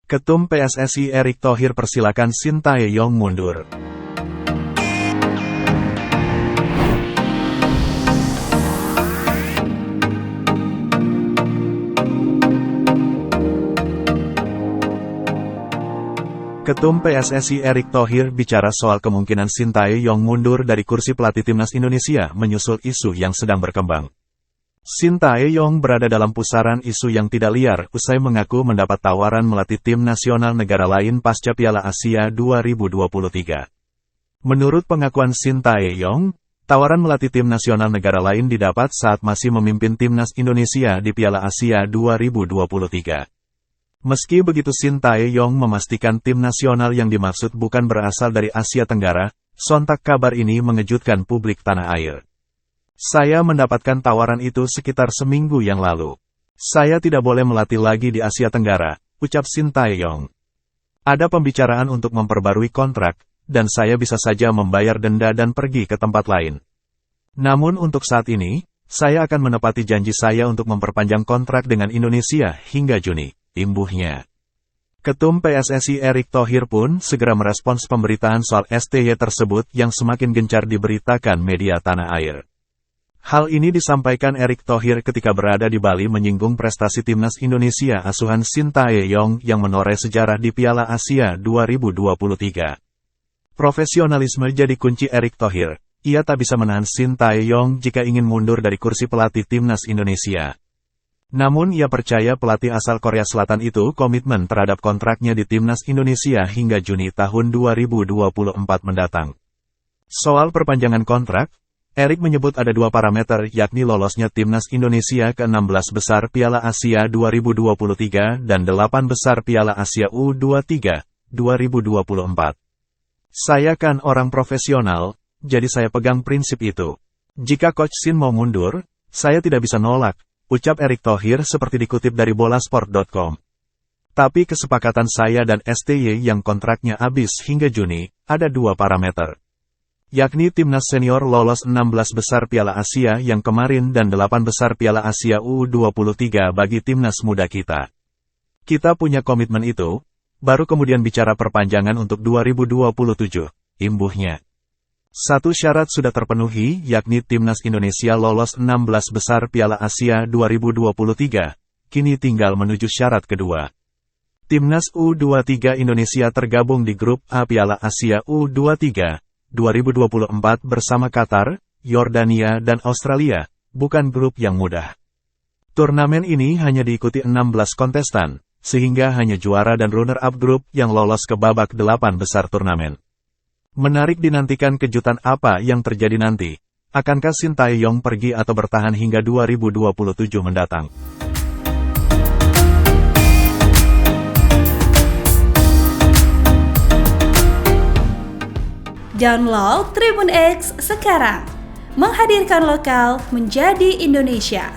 Ketum PSSI Erick Thohir persilakan Sintayong mundur. Ketum PSSI Erick Thohir bicara soal kemungkinan Sintayong mundur dari kursi pelatih Timnas Indonesia menyusul isu yang sedang berkembang. Sintayong berada dalam pusaran isu yang tidak liar usai mengaku mendapat tawaran melatih tim nasional negara lain pasca Piala Asia 2023. Menurut pengakuan Sintayong, tawaran melatih tim nasional negara lain didapat saat masih memimpin Timnas Indonesia di Piala Asia 2023. Meski begitu, Sintayong memastikan tim nasional yang dimaksud bukan berasal dari Asia Tenggara. Sontak kabar ini mengejutkan publik tanah air. Saya mendapatkan tawaran itu sekitar seminggu yang lalu. Saya tidak boleh melatih lagi di Asia Tenggara, ucap Sintayong. Ada pembicaraan untuk memperbarui kontrak, dan saya bisa saja membayar denda dan pergi ke tempat lain. Namun untuk saat ini, saya akan menepati janji saya untuk memperpanjang kontrak dengan Indonesia hingga Juni, imbuhnya. Ketum PSSI Erick Thohir pun segera merespons pemberitaan soal STY tersebut yang semakin gencar diberitakan media tanah air. Hal ini disampaikan Erick Thohir ketika berada di Bali menyinggung prestasi Timnas Indonesia asuhan Sintayong yang menoreh sejarah di Piala Asia 2023. Profesionalisme jadi kunci Erick Thohir. Ia tak bisa menahan Sintayong jika ingin mundur dari kursi pelatih Timnas Indonesia. Namun ia percaya pelatih asal Korea Selatan itu komitmen terhadap kontraknya di Timnas Indonesia hingga Juni tahun 2024 mendatang. Soal perpanjangan kontrak, Erick menyebut ada dua parameter, yakni lolosnya Timnas Indonesia ke 16 besar Piala Asia 2023 dan 8 besar Piala Asia U23 2024. Saya kan orang profesional, jadi saya pegang prinsip itu. Jika Coach Sin mau mundur, saya tidak bisa nolak, ucap Erick Thohir seperti dikutip dari bolasport.com. Tapi kesepakatan saya dan STY yang kontraknya habis hingga Juni, ada dua parameter. Yakni Timnas Senior lolos 16 besar Piala Asia yang kemarin dan 8 besar Piala Asia U23 bagi Timnas muda kita. Kita punya komitmen itu, baru kemudian bicara perpanjangan untuk 2027, imbuhnya. Satu syarat sudah terpenuhi, yakni Timnas Indonesia lolos 16 besar Piala Asia 2023, kini tinggal menuju syarat kedua. Timnas U23 Indonesia tergabung di grup A Piala Asia U23 2024 bersama Qatar, Yordania dan Australia, bukan grup yang mudah. Turnamen ini hanya diikuti 16 kontestan, sehingga hanya juara dan runner-up grup yang lolos ke babak 8 besar turnamen. Menarik dinantikan kejutan apa yang terjadi nanti. Akankah Sintayong pergi atau bertahan hingga 2027 mendatang? Download Tribun X sekarang, menghadirkan lokal menjadi Indonesia.